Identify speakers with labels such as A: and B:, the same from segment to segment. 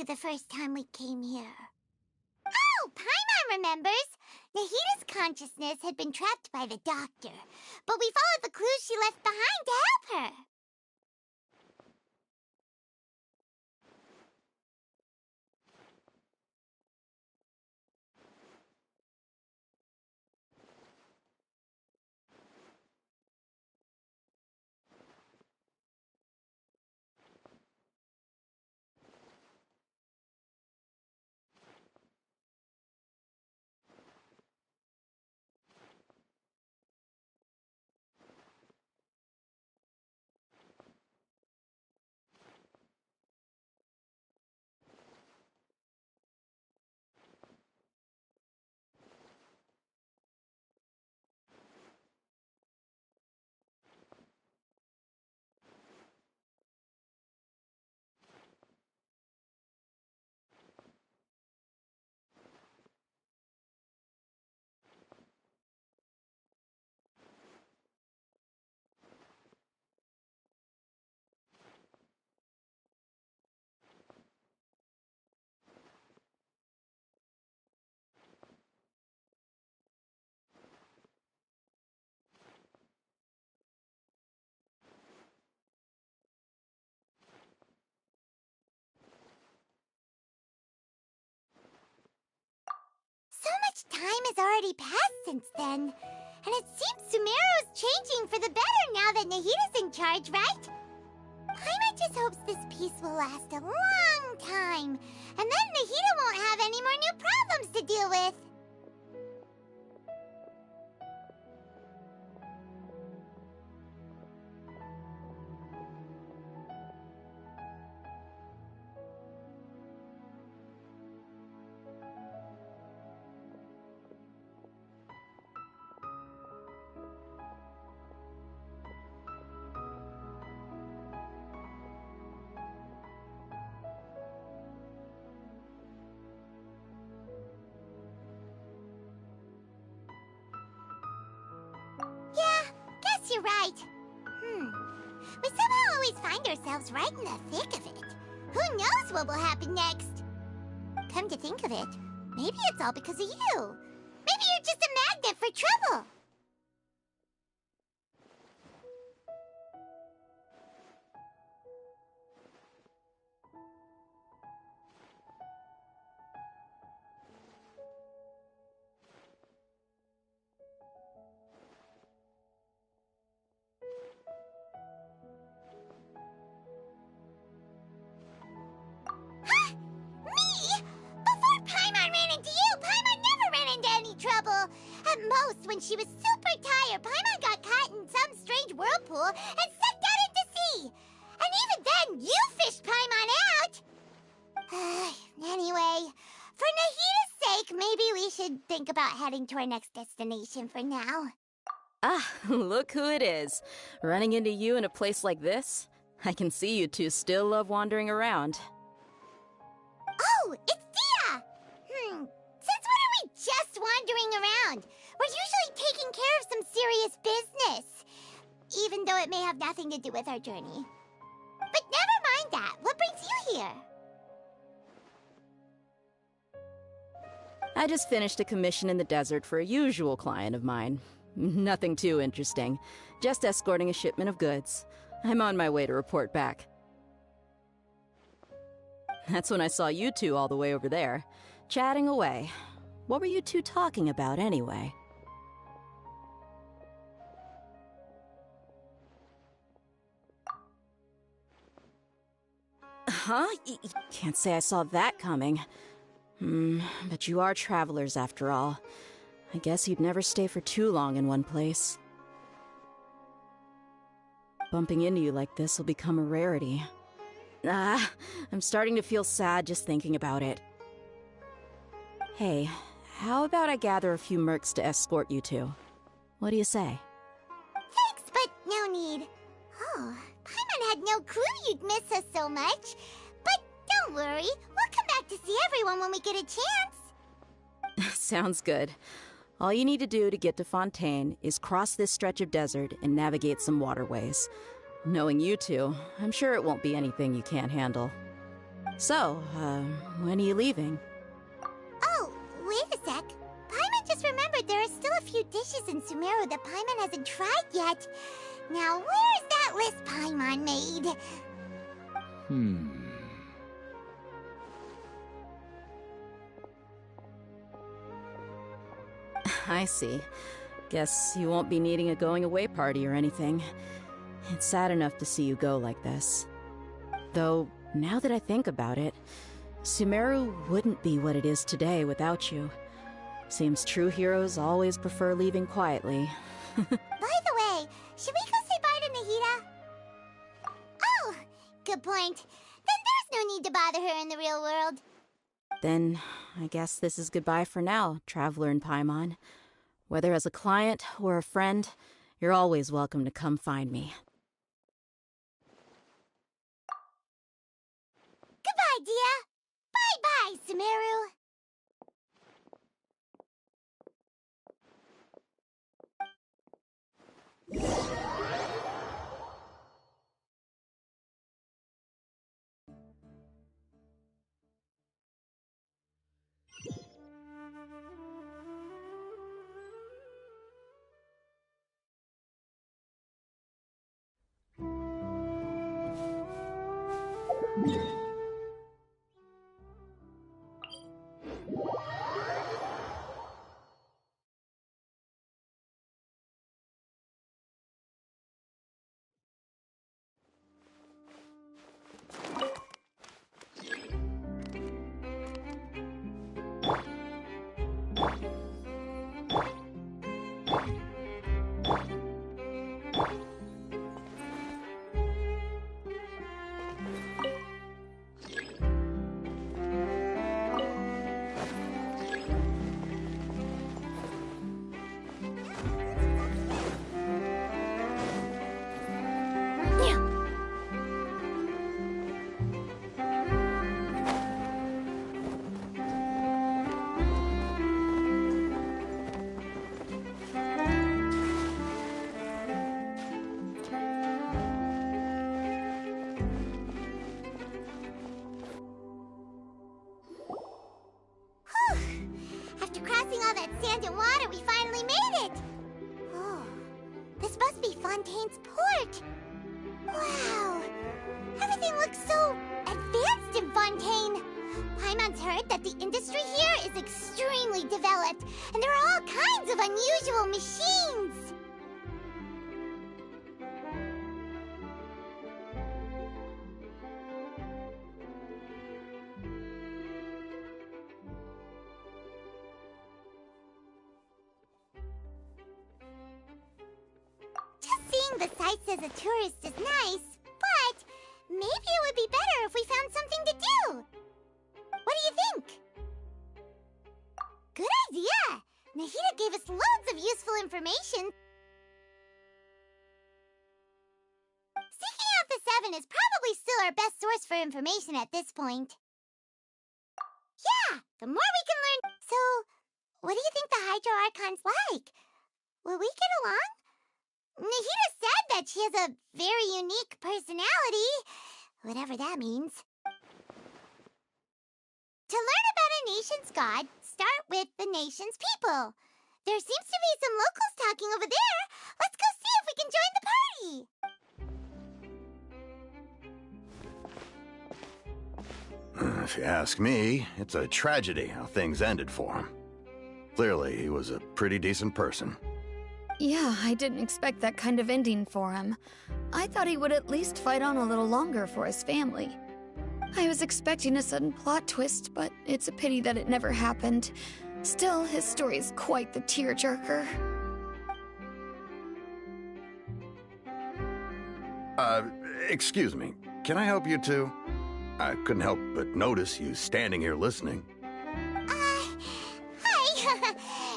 A: you the first time we came here. Oh, Paimon remembers! Nahita's consciousness had been trapped by the doctor, but we followed the clues she left behind to help her. So much time has already passed since then, and it seems Sumeru's changing for the better now that Nahita's in charge, right? Paimon just hopes this peace will last a long time, and then Nahita won't have any more new problems to deal with. You're right. We somehow always find ourselves right in the thick of it. Who knows what will happen next? Come to think of it, maybe it's all because of you. Maybe you're just a magnet for trouble. At most, when she was super tired, Paimon got caught in some strange whirlpool and sucked out into sea. And even then, you fished Paimon out! Anyway, for Nahita's sake, maybe we should think about heading to our next destination for now.
B: Ah, look who it is. Running into you in a place like this? I can see you two still love wandering around.
A: Oh, it's Dia! Since when are we just wandering around? We're usually taking care of some serious business, even though it may have nothing to do with our journey. But never mind that. What brings you here?
B: I just finished a commission in the desert for a usual client of mine. Nothing too interesting. Just escorting a shipment of goods. I'm on my way to report back. That's when I saw you two all the way over there, chatting away. What were you two talking about, anyway? Huh? Can't say I saw that coming. But you are travelers, after all. I guess you'd never stay for too long in one place. Bumping into you like this will become a rarity. I'm starting to feel sad just thinking about it. Hey, how about I gather a few mercs to escort you two? What do you say?
A: Thanks, but no need. Oh, Paimon had no clue you'd miss us so much. But don't worry, we'll come back to see everyone when we get a chance.
B: Sounds good. All you need to do to get to Fontaine is cross this stretch of desert and navigate some waterways. Knowing you two, I'm sure it won't be anything you can't handle. So, when are you leaving?
A: Oh, wait a sec. Paimon just remembered there are still a few dishes in Sumeru that Paimon hasn't tried yet. Now, where's that list Paimon made?
B: I see. Guess you won't be needing a going-away party or anything. It's sad enough to see you go like this. Though, now that I think about it, Sumeru wouldn't be what it is today without you. Seems true heroes always prefer leaving quietly.
A: By the way, should we go say bye to Nahida? Oh, good point. Then there's no need to bother her in the real world.
B: Then, I guess this is goodbye for now, Traveler in Paimon. Whether as a client or a friend, you're always welcome to come find me.
A: Goodbye, Dia. Bye-bye, Sumeru. After crossing all that sand and water, we finally made it! Oh, this must be Fontaine's port! Wow! Everything looks so advanced in Fontaine! Paimon's heard that the industry here is extremely developed, and there are all kinds of unusual machines! Seeing the sights as a tourist is nice, but maybe it would be better if we found something to do. What do you think? Good idea! Nahida gave us loads of useful information. Seeking out the Seven is probably still our best source for information at this point. Yeah, the more we can learn. So, what do you think the Hydro Archon's like? Will we get along? Nahida said that she has a very unique personality, whatever that means. To learn about a nation's god, start with the nation's people. There seems to be some locals talking over there. Let's go see if we can join the party.
C: If you ask me, it's a tragedy how things ended for him. Clearly, he was a pretty decent person.
D: Yeah, I didn't expect that kind of ending for him. I thought he would at least fight on a little longer for his family. I was expecting a sudden plot twist, but it's a pity that it never happened. Still, his story is quite the tearjerker.
C: Excuse me. Can I help you too? I couldn't help but notice you standing here listening.
A: Hi!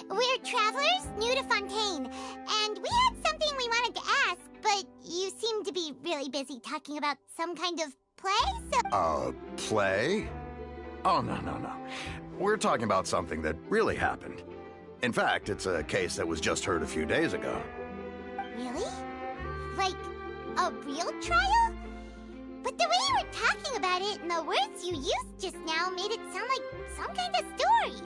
A: We're travelers new to Fontaine, and we had something we wanted to ask, but you seem to be really busy talking about some kind of play, so...
C: Play? Oh, no. We're talking about something that really happened. In fact, it's a case that was just heard a few days ago.
A: Really? Like, a real trial? But the way you were talking about it, and the words you used just now made it sound like some kind of story.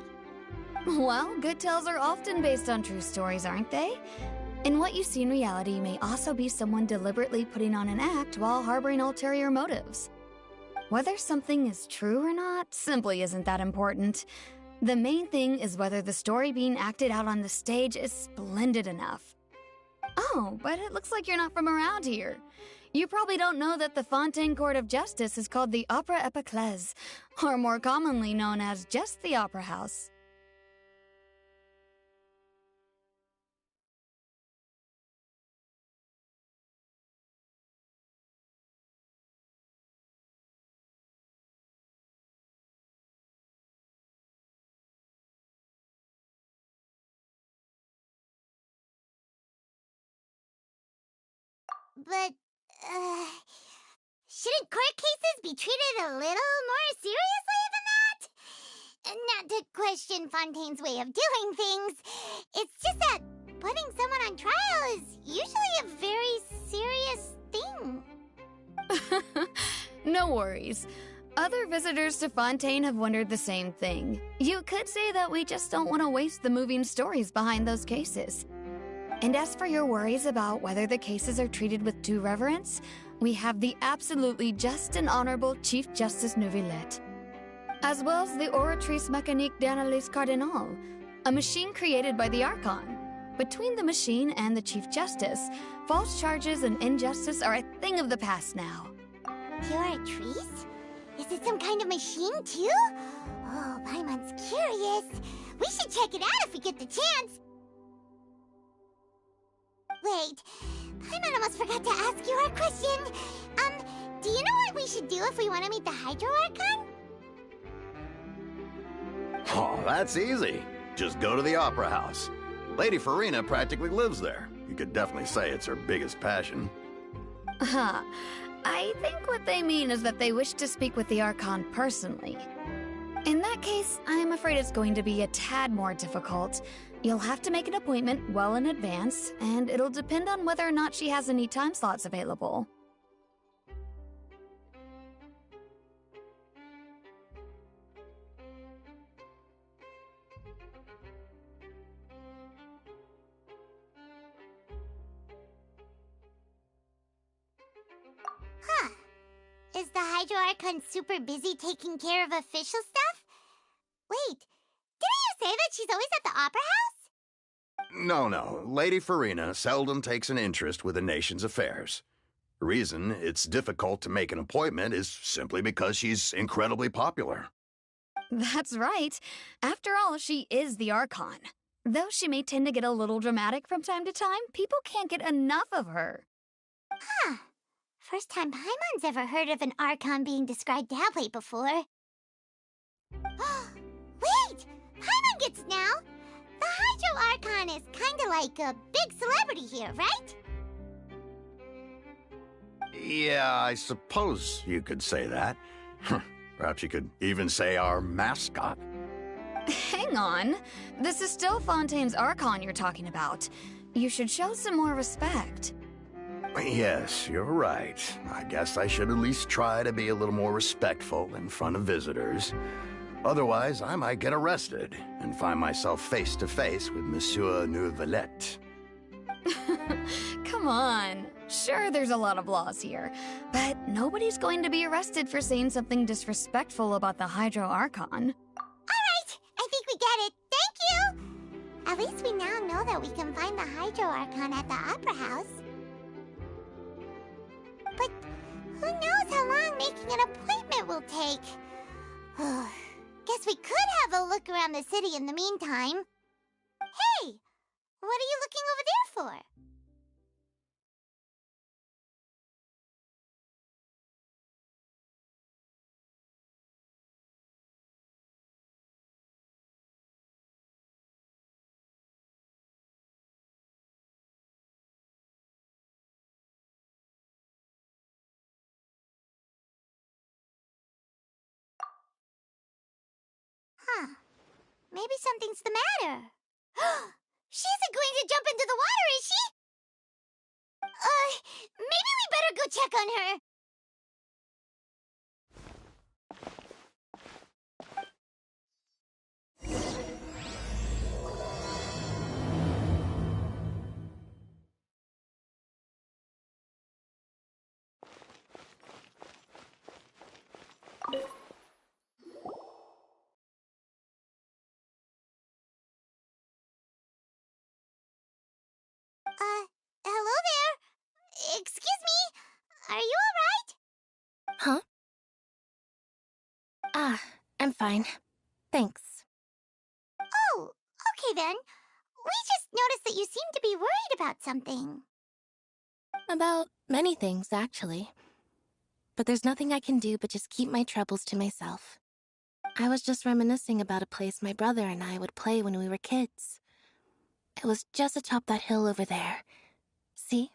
D: Well, good tales are often based on true stories, aren't they? And what you see in reality may also be someone deliberately putting on an act while harboring ulterior motives. Whether something is true or not simply isn't that important. The main thing is whether the story being acted out on the stage is splendid enough. Oh, but it looks like you're not from around here. You probably don't know that the Fontaine Court of Justice is called the Opera Epiclese, or more commonly known as just the Opera House.
A: But, shouldn't court cases be treated a little more seriously than that? Not to question Fontaine's way of doing things. It's just that putting someone on trial is usually a very serious thing.
D: No worries. Other visitors to Fontaine have wondered the same thing. You could say that we just don't want to waste the moving stories behind those cases. And as for your worries about whether the cases are treated with due reverence, we have the absolutely just and honorable Chief Justice Neuvillette, as well as the Oratrice Mécanique d'Analyse Cardinal, a machine created by the Archon. Between the machine and the Chief Justice, false charges and injustice are a thing of the past now.
A: The Oratrice? Is it some kind of machine, too? Oh, Paimon's curious. We should check it out if we get the chance. Wait, Paimon almost forgot to ask you our question. Do you know what we should do if we want to meet the Hydro Archon?
C: Oh, that's easy. Just go to the Opera House. Lady Farina practically lives there. You could definitely say it's her biggest passion.
D: Huh. I think what they mean is that they wish to speak with the Archon personally. In that case, I'm afraid it's going to be a tad more difficult. You'll have to make an appointment well in advance, and it'll depend on whether or not she has any time slots available.
A: Huh. Is the Hydro Archon super busy taking care of official stuff? Wait, didn't you say that she's always at the Opera House?
C: No. Lady Farina seldom takes an interest with the nation's affairs. The reason it's difficult to make an appointment is simply because she's incredibly popular.
D: That's right. After all, she is the Archon. Though she may tend to get a little dramatic from time to time, people can't get enough of her.
A: Huh. First time Paimon's ever heard of an Archon being described that way before. Wait! Paimon gets now! The Hydro Archon is kinda like a big celebrity here, right?
C: Yeah, I suppose you could say that. Perhaps you could even say our mascot.
D: Hang on. This is still Fontaine's Archon you're talking about. You should show some more respect.
C: Yes, you're right. I guess I should at least try to be a little more respectful in front of visitors. Otherwise, I might get arrested and find myself face to face with Monsieur Neuvillette.
D: Come on. Sure, there's a lot of laws here, but nobody's going to be arrested for saying something disrespectful about the Hydro Archon.
A: Alright, I think we get it. Thank you! At least we now know that we can find the Hydro Archon at the Opera House. But who knows how long making an appointment will take? Guess we could have a look around the city in the meantime. Hey! What are you looking over there for? Huh. Maybe something's the matter. She isn't going to jump into the water, is she? Maybe we better go check on her. Excuse me? Are you alright?
E: Huh? Ah, I'm fine. Thanks.
A: Oh, okay then. We just noticed that you seem to be worried about something.
E: About many things, actually. But there's nothing I can do but just keep my troubles to myself. I was just reminiscing about a place my brother and I would play when we were kids. It was just atop that hill over there. See?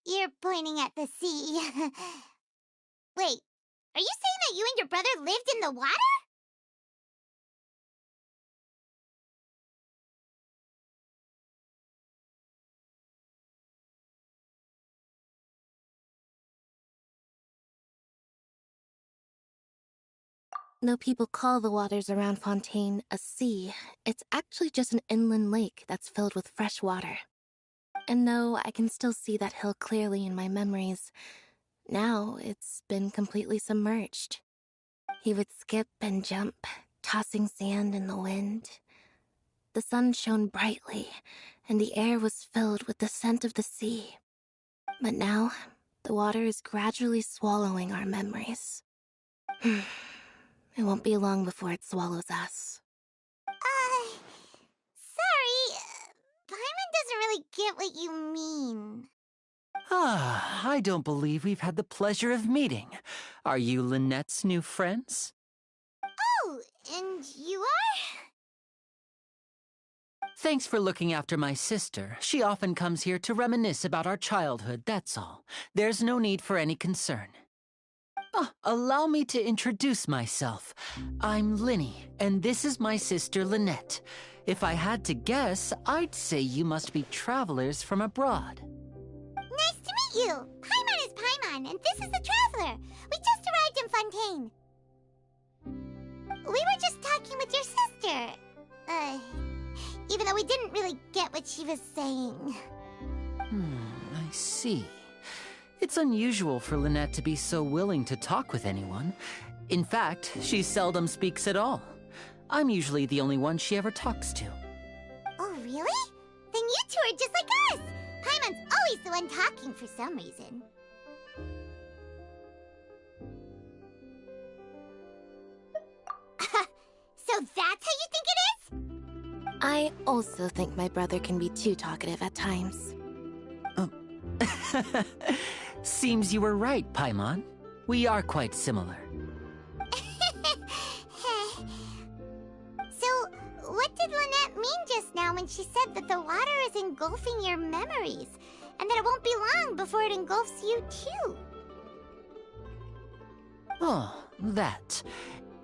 A: You're pointing at the sea. Wait, are you saying that you and your brother lived in the water?
E: Though people call the waters around Fontaine a sea, it's actually just an inland lake that's filled with fresh water. And though I can still see that hill clearly in my memories, now it's been completely submerged. He would skip and jump, tossing sand in the wind. The sun shone brightly, and the air was filled with the scent of the sea. But now, the water is gradually swallowing our memories. It won't be long before it swallows us.
A: Sorry. Paimon doesn't really get what you mean.
F: Ah, I don't believe we've had the pleasure of meeting. Are you Lynette's new friends?
A: Oh, and you are?
F: Thanks for looking after my sister. She often comes here to reminisce about our childhood, that's all. There's no need for any concern. Allow me to introduce myself. I'm Linny, and this is my sister Lynette. If I had to guess, I'd say you must be travelers from abroad.
A: Nice to meet you. Paimon is Paimon, and this is the Traveler. We just arrived in Fontaine. We were just talking with your sister. Even though we didn't really get what she was saying.
F: I see. It's unusual for Lynette to be so willing to talk with anyone. In fact, she seldom speaks at all. I'm usually the only one she ever talks to.
A: Oh, really? Then you two are just like us! Paimon's always the one talking for some reason. So that's how you think it is?
E: I also think my brother can be too talkative at times.
F: Seems you were right, Paimon. We are quite similar.
A: So, what did Lynette mean just now when she said that the water is engulfing your memories, and that it won't be long before it engulfs you too?
F: Oh, that.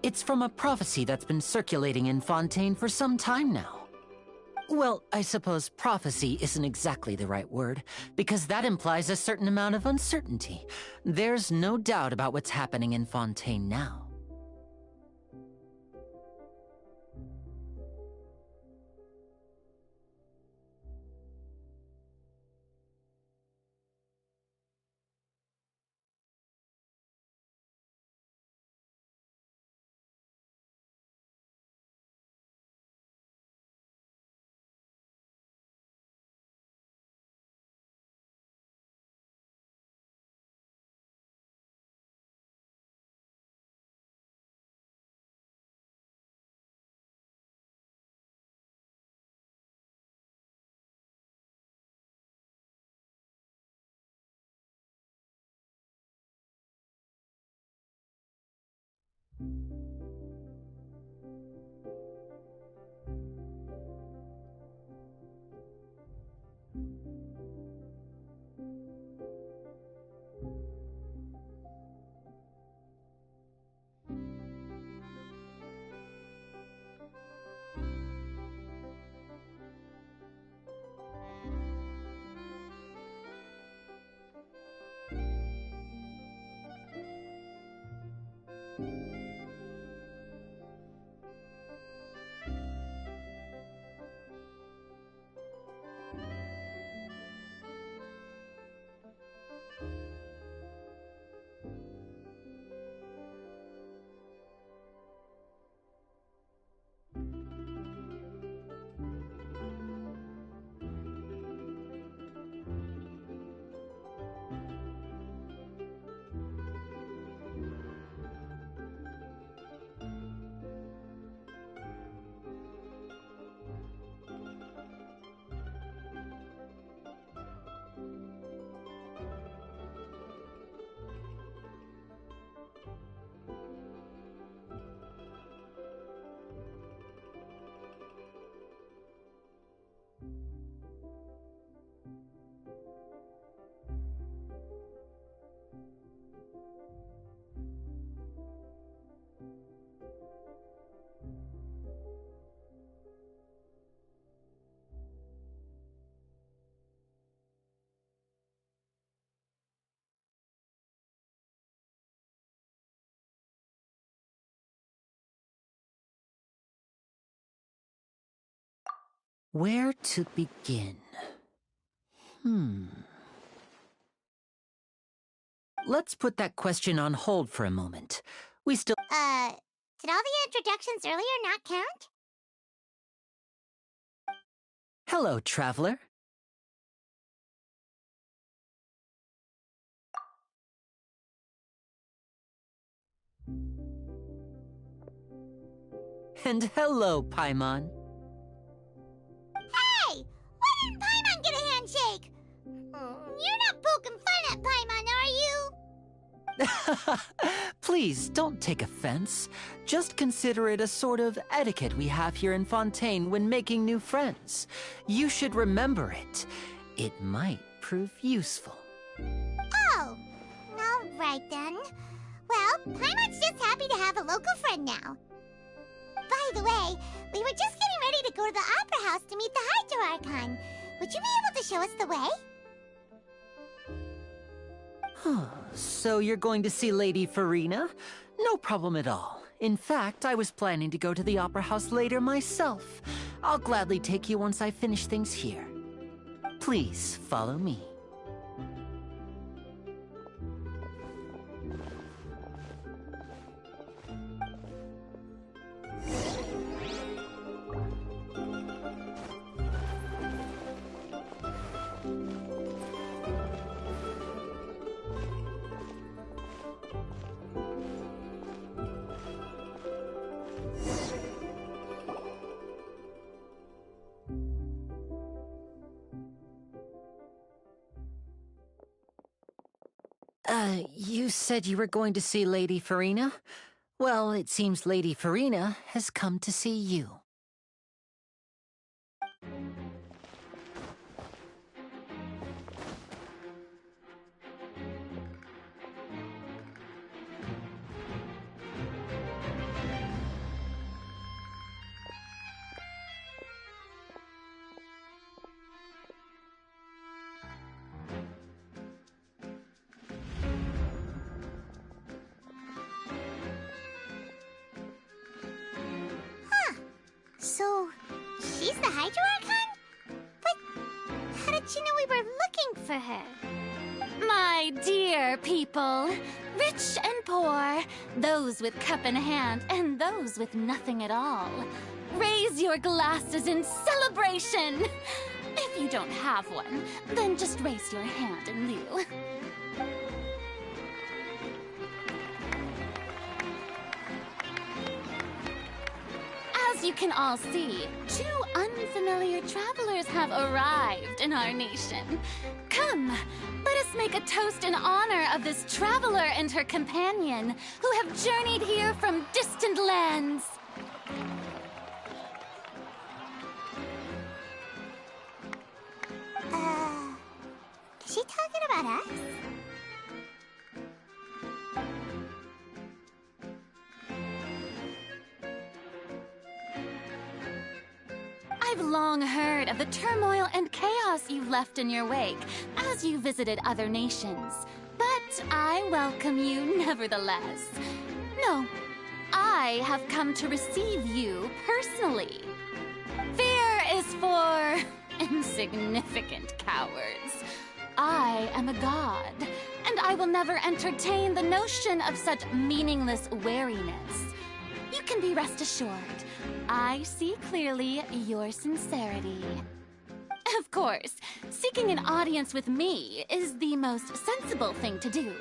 F: It's from a prophecy that's been circulating in Fontaine for some time now. Well, I suppose prophecy isn't exactly the right word, because that implies a certain amount of uncertainty. There's no doubt about what's happening in Fontaine now. Where to begin? Let's put that question on hold for a moment. We still...
A: Did all the introductions earlier not count?
F: Hello, traveler. And hello, Paimon.
A: Hey! Why didn't Paimon get a handshake? You're not poking fun at Paimon, are you?
F: Please, don't take offense. Just consider it a sort of etiquette we have here in Fontaine when making new friends. You should remember it. It might prove useful.
A: Oh, all right then. Well, Paimon's just happy to have a local friend now. By the way, we were just getting ready to go to the Opera House to meet the Hydro Archon. Would you be able to show us the way?
F: So you're going to see Lady Farina? No problem at all. In fact, I was planning to go to the Opera House later myself. I'll gladly take you once I finish things here. Please, follow me. You said you were going to see Lady Farina? Well, it seems Lady Farina has come to see you.
A: So, she's the Hydro Archon? But how did she know we were looking for her?
G: My dear people, rich and poor, those with cup in hand and those with nothing at all, raise your glasses in celebration! If you don't have one, then just raise your hand in lieu. As you can all see, two unfamiliar travelers have arrived in our nation. Come, let us make a toast in honor of this traveler and her companion, who have journeyed here from distant lands.
A: Is she talking about us?
G: I've long heard of the turmoil and chaos you've left in your wake as you visited other nations. But I welcome you nevertheless. No, I have come to receive you personally. Fear is for insignificant cowards. I am a god, and I will never entertain the notion of such meaningless wariness. You can be rest assured, I see clearly your sincerity. Of course, seeking an audience with me is the most sensible thing to do.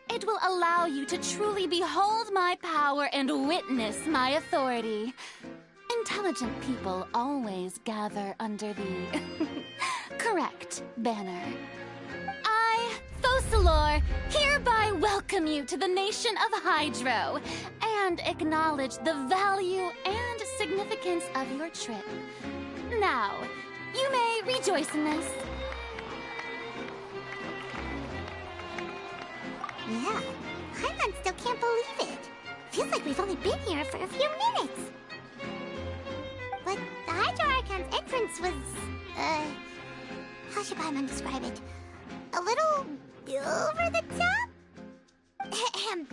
G: It will allow you to truly behold my power and witness my authority. Intelligent people always gather under the correct banner. I, Thosalor, hereby welcome you to the nation of Hydro and acknowledge the value and significance of your trip. Now, you may rejoice in this.
A: Yeah, Paimon still can't believe it. Feels like we've only been here for a few minutes. But the Hydro Archon's entrance was, how should Paimon describe it? A little over the top? Ahem.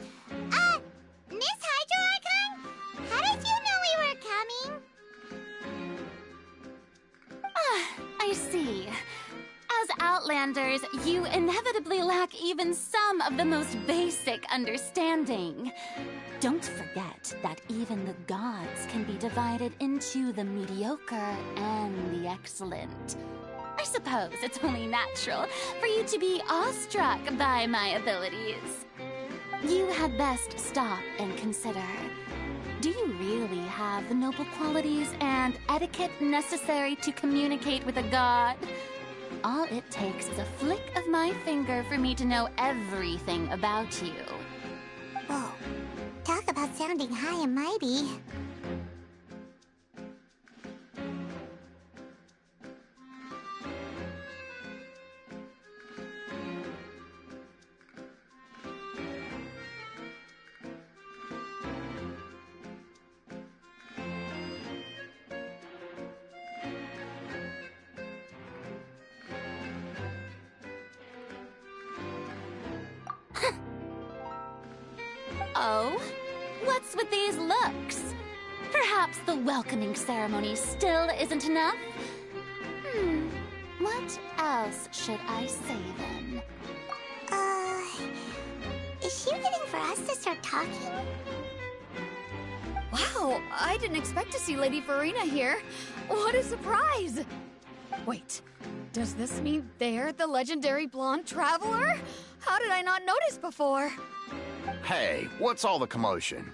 A: Miss Hydro Archon? How did you know we were coming?
G: Outlanders, you inevitably lack even some of the most basic understanding. Don't forget that even the gods can be divided into the mediocre and the excellent. I suppose it's only natural for you to be awestruck by my abilities. You had best stop and consider. Do you really have the noble qualities and etiquette necessary to communicate with a god? All it takes is a flick of my finger for me to know everything about you.
A: Whoa. Talk about sounding high and mighty.
G: Oh? What's with these looks? Perhaps the welcoming ceremony still isn't enough? What else should I say then?
A: Is she waiting for us to start talking?
D: Wow, I didn't expect to see Lady Farina here. What a surprise! Wait, does this mean they're the legendary blonde traveler? How did I not notice before?
C: Hey, what's all the commotion?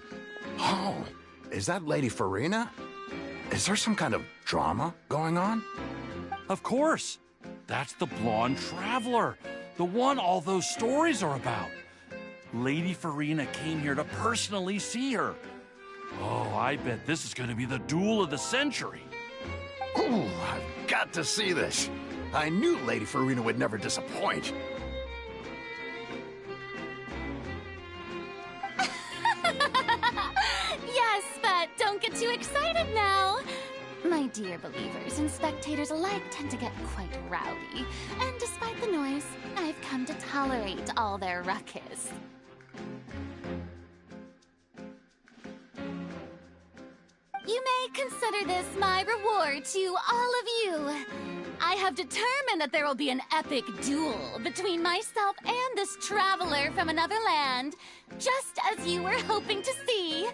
C: Oh, is that Lady Farina? Is there some kind of drama going on?
H: Of course. That's the blonde traveler. The one all those stories are about. Lady Farina came here to personally see her. Oh, I bet this is going to be the duel of the century.
C: Ooh, I've got to see this. I knew Lady Farina would never disappoint.
G: Yes, but don't get too excited now. My dear believers and spectators alike tend to get quite rowdy, and despite the noise, I've come to tolerate all their ruckus. You may consider this my reward to all of you. I have determined that there will be an epic duel between myself and this traveler from another land, just as you were hoping to see.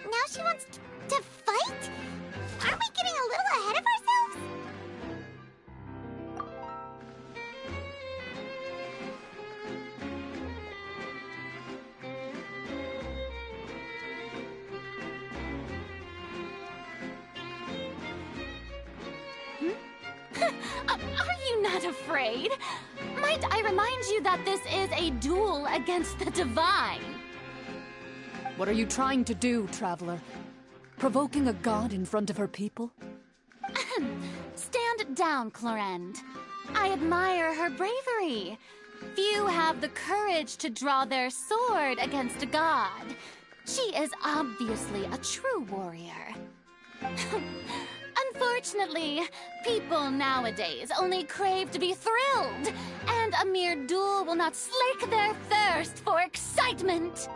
A: Now she wants to fight? Aren't we getting a little ahead of ourselves?
G: Are you not afraid? Might I remind you that this is a duel against the divine?
I: What are you trying to do, traveler? Provoking a god in front of her people?
G: Stand down, Clorend. I admire her bravery. Few have the courage to draw their sword against a god. She is obviously a true warrior. Unfortunately, people nowadays only crave to be thrilled, and a mere duel will not slake their thirst for excitement.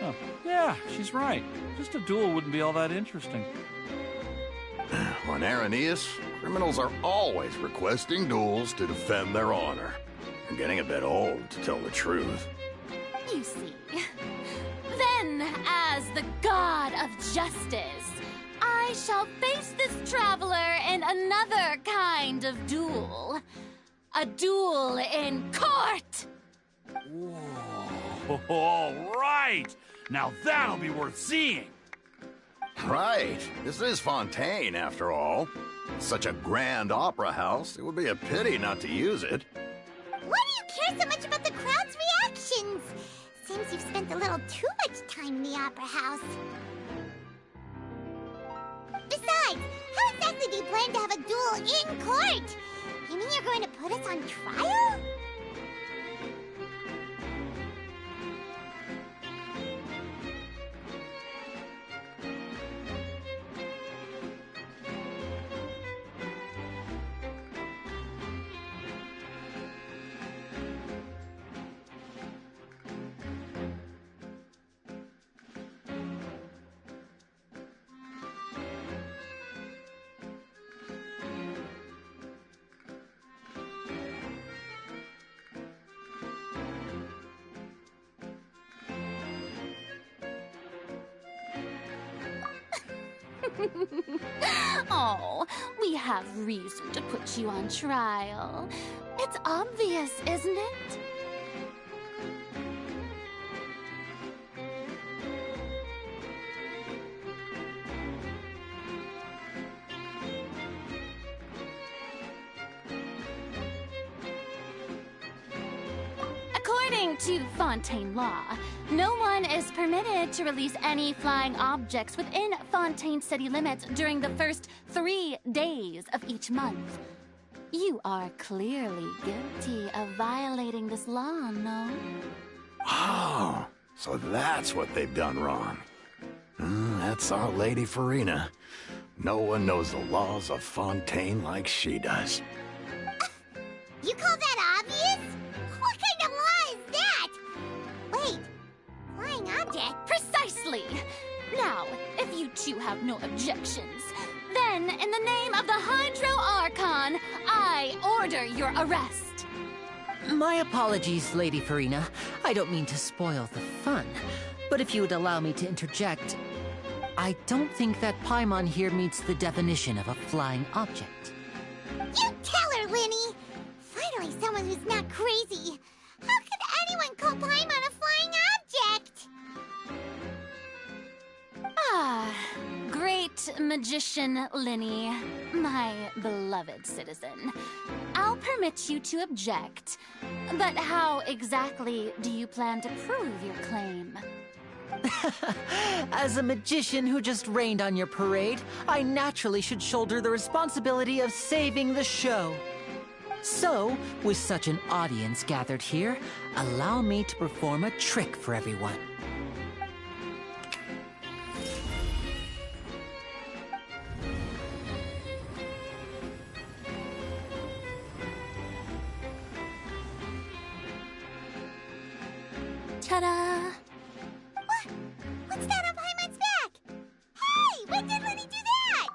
H: Oh, yeah, she's right. Just a duel wouldn't be all that interesting.
C: On Araneus, criminals are always requesting duels to defend their honor. I'm getting a bit old, to tell the truth.
G: You see. Then, as the god of justice, I shall face this traveler in another kind of duel. A duel in court!
H: Whoa, all right! Now that'll be worth seeing!
C: Right. This is Fontaine, after all. Such a grand opera house, it would be a pity not to use it.
A: Why do you care so much about the crowd's reactions? Seems you've spent a little too much time in the opera house. Besides, how exactly do you plan to have a duel in court? You mean you're going to put us on trial?
G: Oh, we have reason to put you on trial. It's obvious, isn't it? According to Fontaine law, no one is permitted to release any flying objects within Fontaine city limits during the first 3 days of each month. You are clearly guilty of violating this law, no?
C: Oh, so that's what they've done wrong. That's our Lady Farina. No one knows the laws of Fontaine like she does.
A: You call that obvious? What kind of law is that? Wait, flying object?
G: Precisely! Now, if you two have no objections, then in the name of the Hydro Archon, I order your arrest.
F: My apologies, Lady Farina. I don't mean to spoil the fun. But if you would allow me to interject, I don't think that Paimon here meets the definition of a flying object.
A: You tell her, Linny! Finally someone who's not crazy. How could anyone call Paimon a flying object?
G: Ah, great magician Linny, my beloved citizen. I'll permit you to object, but how exactly do you plan to prove your claim?
F: As a magician who just rained on your parade, I naturally should shoulder the responsibility of saving the show. So, with such an audience gathered here, allow me to perform a trick for everyone.
G: Ta-da!
A: What's that on Paimon's back? Hey, when did Linny do that?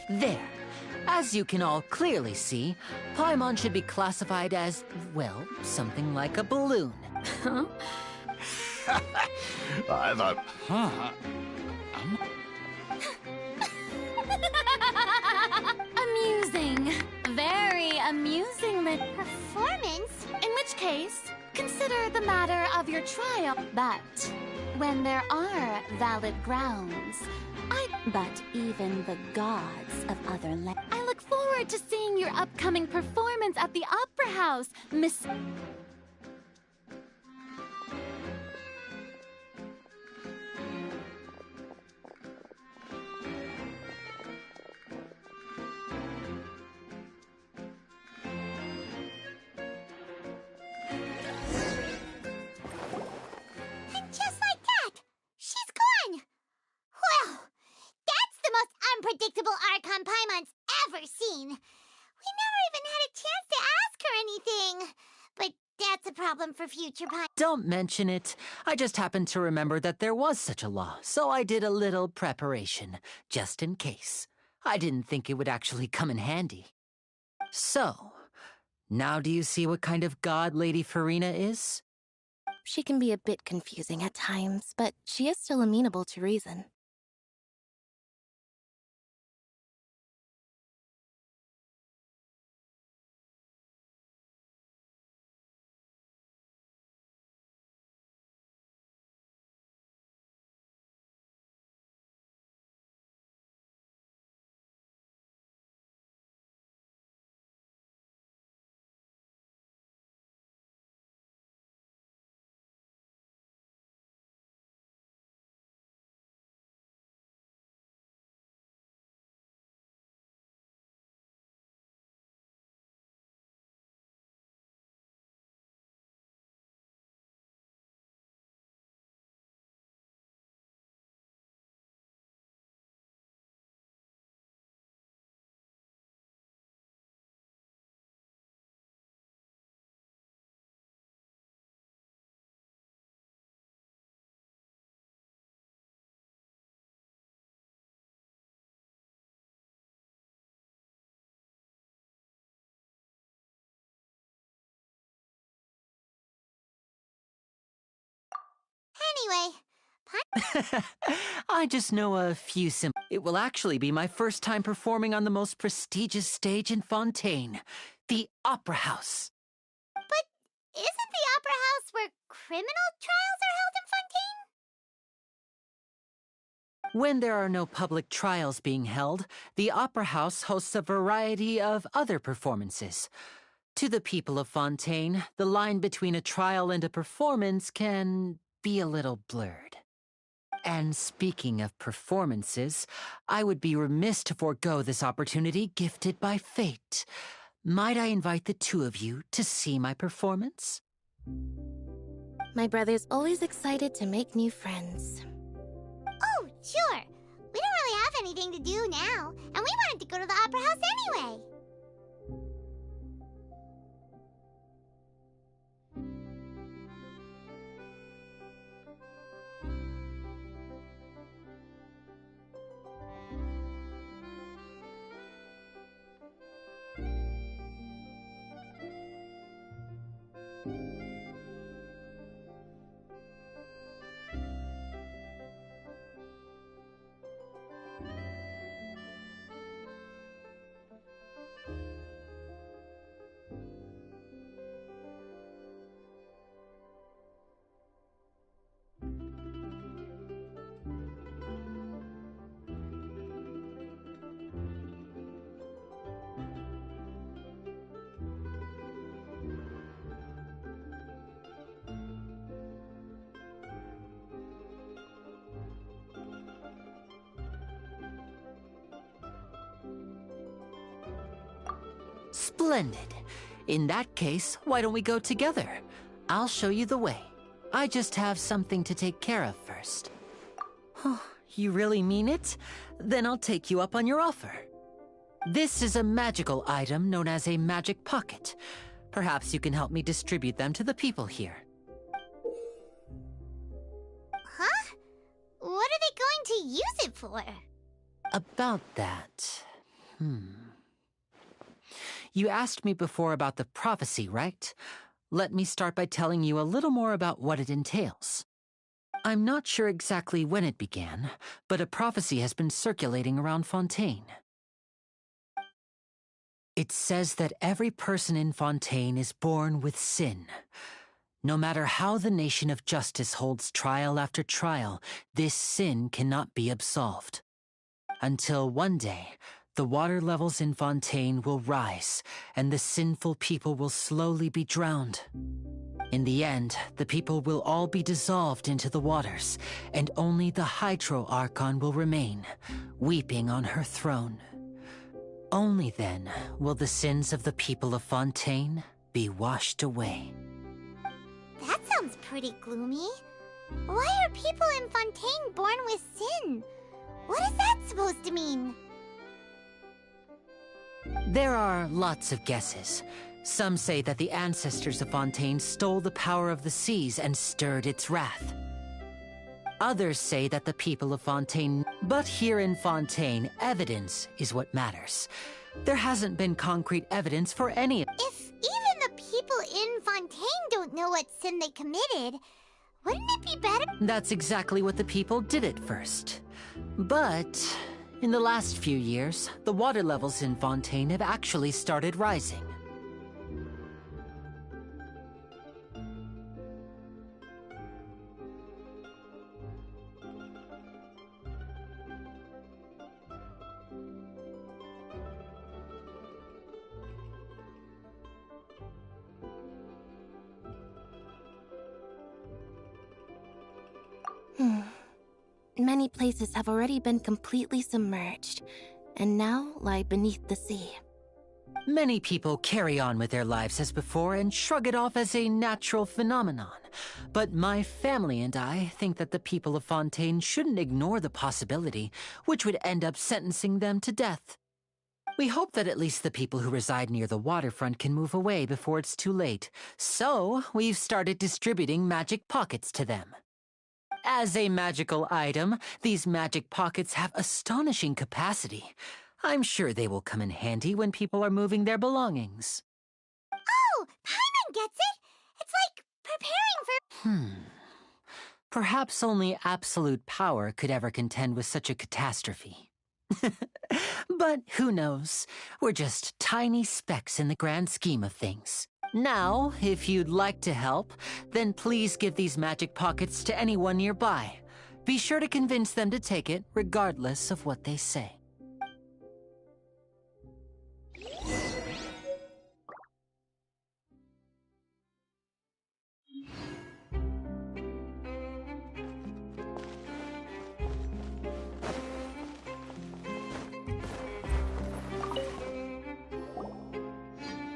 F: There. As you can all clearly see, Paimon should be classified as, well, something like a balloon.
B: Huh?
C: I thought...
H: Huh?
G: Amusing. Very amusing,
A: Performance?
G: in which case, consider the matter of your trial. But when there are valid grounds, but even the gods of other lands. I look forward to seeing your upcoming performance at the Opera House, Miss.
A: And just like that, she's gone! Well, that's the most unpredictable Archon Paimon's ever seen. We never even had a chance to ask her anything. But that's a problem for future Paimon.
F: Don't mention it. I just happened to remember that there was such a law, so I did a little preparation, just in case. I didn't think it would actually come in handy. So, now do you see what kind of god Lady Farina is?
E: She can be a bit confusing at times, but she is still amenable to reason.
A: Anyway,
F: I just know a few simple. It will actually be my first time performing on the most prestigious stage in Fontaine, the Opera House.
A: but isn't the Opera House where criminal trials are held in Fontaine?
F: When there are no public trials being held, the Opera House hosts a variety of other performances. To the people of Fontaine, the line between a trial and a performance can be a little blurred. And speaking of performances, I would be remiss to forego this opportunity gifted by fate. Might I invite the two of you to see my performance?
E: My brother's always excited to make new friends.
A: Oh, sure. We don't really have anything to do now, and we wanted to go to the Opera House anyway.
F: Splendid. In that case, why don't we go together? I'll show you the way. I just have something to take care of first. You really mean it? Then I'll take you up on your offer. This is a magical item known as a magic pocket. Perhaps you can help me distribute them to the people here.
A: Huh? What are they going to use it for?
F: About that... You asked me before about the prophecy, right? Let me start by telling you a little more about what it entails. I'm not sure exactly when it began, but a prophecy has been circulating around Fontaine. It says that every person in Fontaine is born with sin. No matter how the nation of justice holds trial after trial, this sin cannot be absolved. Until one day, the water levels in Fontaine will rise, and the sinful people will slowly be drowned. In the end, the people will all be dissolved into the waters, and only the Hydro Archon will remain, weeping on her throne. Only then will the sins of the people of Fontaine be washed away.
A: That sounds pretty gloomy. Why are people in Fontaine born with sin? What is that supposed to mean?
F: There are lots of guesses. Some say that the ancestors of Fontaine stole the power of the seas and stirred its wrath. Others say that the people of Fontaine... But here in Fontaine, evidence is what matters. There hasn't been concrete evidence for any...
A: If even the people in Fontaine don't know what sin they committed, wouldn't it be better?
F: That's exactly what the people did at first. But... in the last few years, the water levels in Fontaine have actually started rising.
E: Many places have already been completely submerged, and now lie beneath the sea.
F: Many people carry on with their lives as before and shrug it off as a natural phenomenon. But my family and I think that the people of Fontaine shouldn't ignore the possibility, which would end up sentencing them to death. We hope that at least the people who reside near the waterfront can move away before it's too late. So, we've started distributing magic pockets to them. As a magical item, these magic pockets have astonishing capacity. I'm sure they will come in handy when people are moving their belongings.
A: Oh, Paimon gets it! It's like preparing for...
F: Perhaps only absolute power could ever contend with such a catastrophe. But who knows? We're just tiny specks in the grand scheme of things. Now, if you'd like to help, then please give these magic pockets to anyone nearby. Be sure to convince them to take it, regardless of what they say.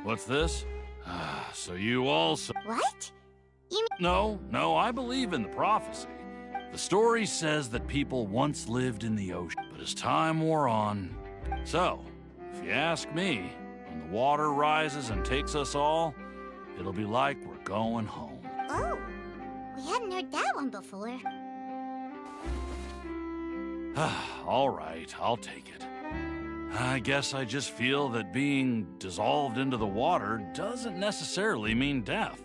H: What's this? So you also...
A: What? You mean...
H: No, I believe in the prophecy. The story says that people once lived in the ocean, but as time wore on... So, if you ask me, when the water rises and takes us all, it'll be like we're going home.
A: Oh, we hadn't heard that one before.
H: All right, I'll take it. I guess I just feel that being dissolved into the water doesn't necessarily mean death.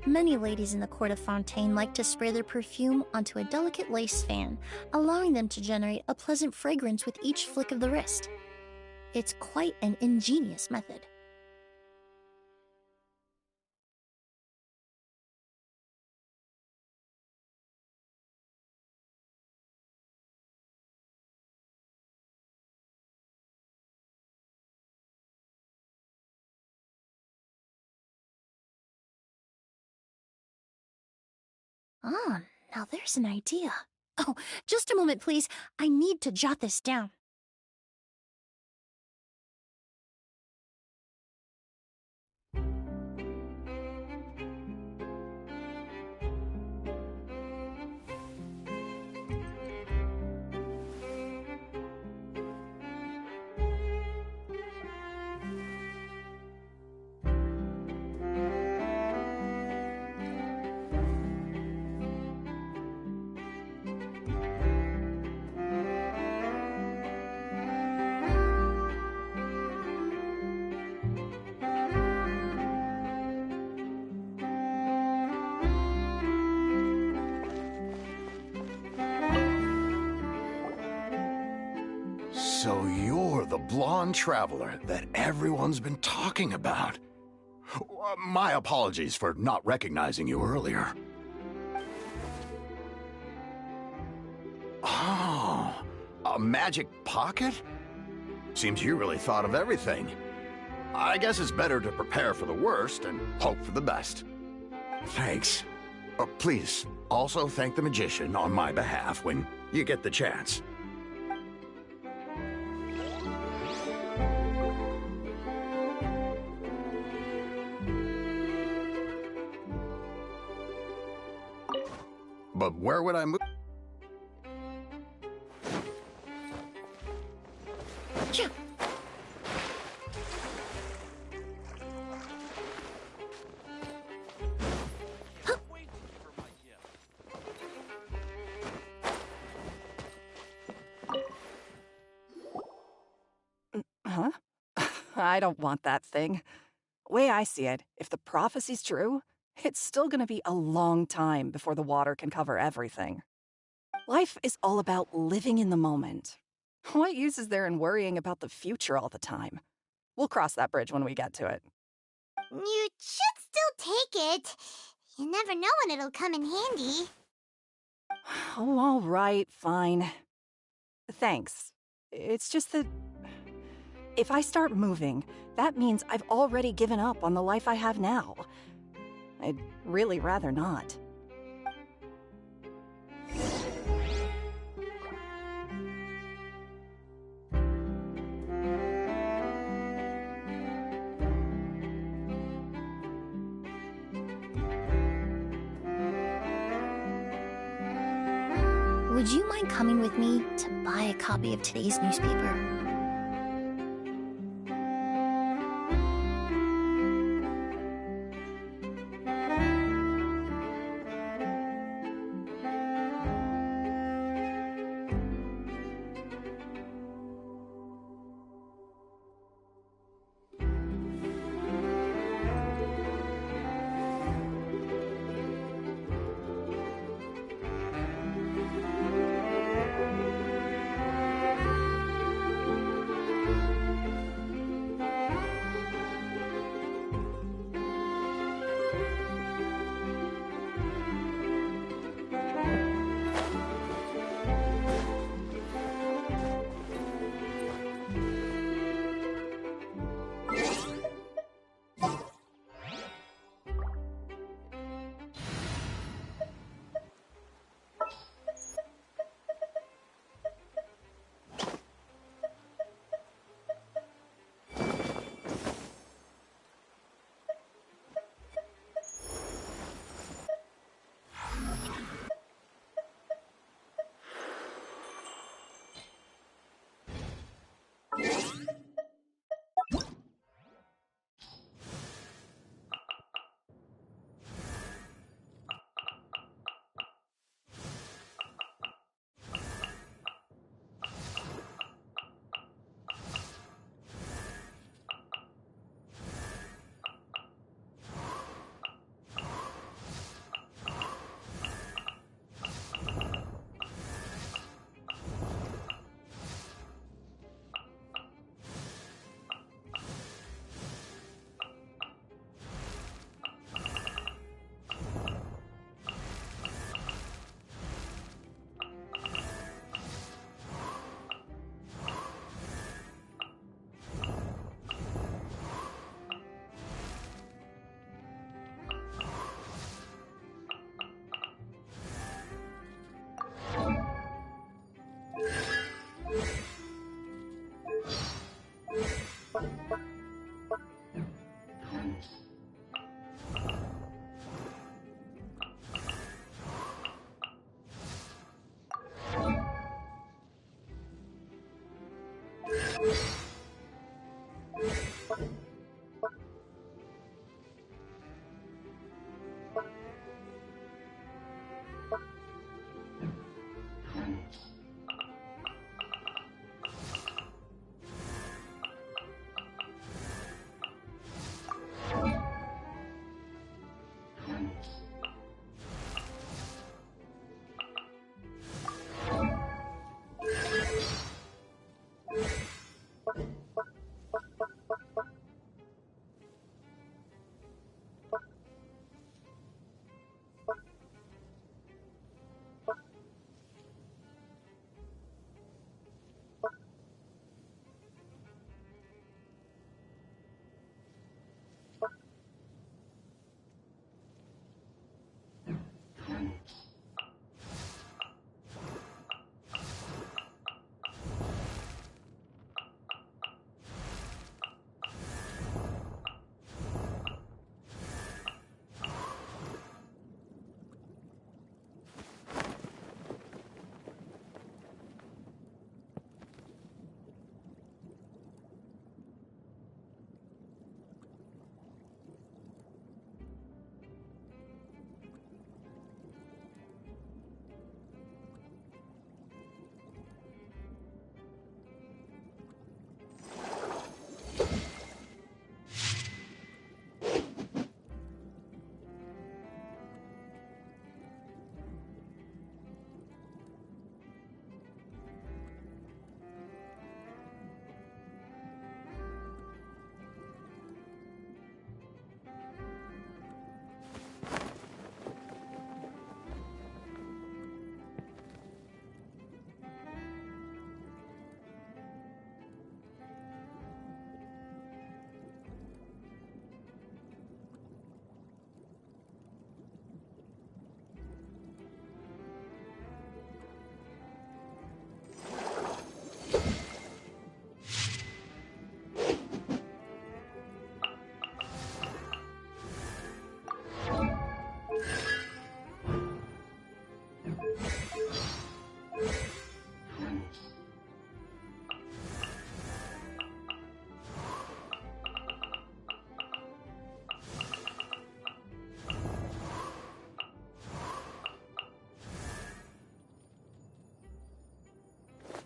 J: Many ladies in the court of Fontaine like to spray their perfume onto a delicate lace fan, allowing them to generate a pleasant fragrance with each flick of the wrist. It's quite an ingenious method. Ah, now there's an idea. Oh, just a moment, please. I need to jot this down.
C: So you're the blonde traveler that everyone's been talking about. My apologies for not recognizing you earlier. Oh, a magic pocket? Seems you really thought of everything. I guess it's better to prepare for the worst and hope for the best. Thanks. Please, also thank the magician on my behalf when you get the chance. But where would I move?
K: Huh? I don't want that thing. Way I see it, if the prophecy's true, it's still gonna be a long time before the water can cover everything. Life is all about living in the moment. What use is there in worrying about the future all the time? We'll cross that bridge when we get to it.
A: You should still take it. You never know when it'll come in handy.
K: Oh, all right, fine. Thanks. It's just that if I start moving, that means I've already given up on the life I have now. I'd really rather not.
J: would you mind coming with me to buy a copy of today's newspaper?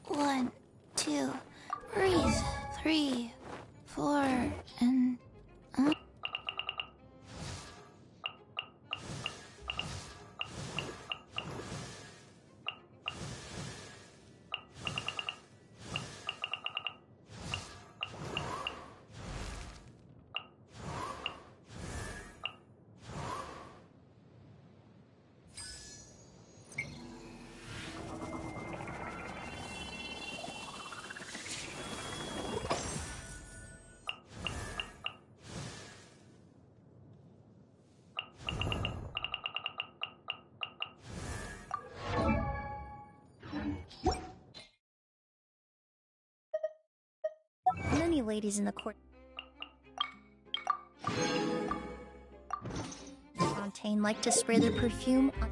J: 1, 2, breathe. 3, 4, and... Many ladies in the court Fontaine like to spray their perfume on